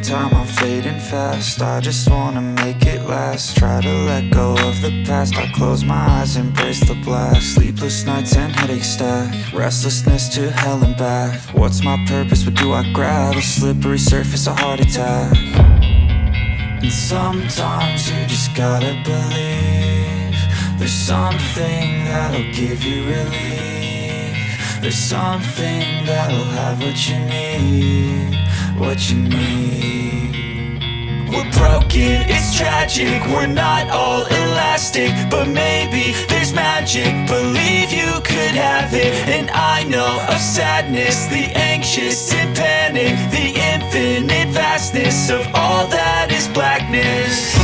time, I'm fading fast. I just wanna make it last. Try to let go of the past. I close my eyes, embrace the blast. Sleepless nights and headaches stack. Restlessness to hell and back. What's my purpose? What do I grab? A slippery surface, a heart attack. And sometimes you just gotta believe there's something that'll give you relief. There's something that'll have what you need, what you need. We're broken, it's tragic, we're not all elastic, but maybe there's magic. Believe you could have it, and I know of sadness, the anxious and panic, the infinite vastness of all that is blackness.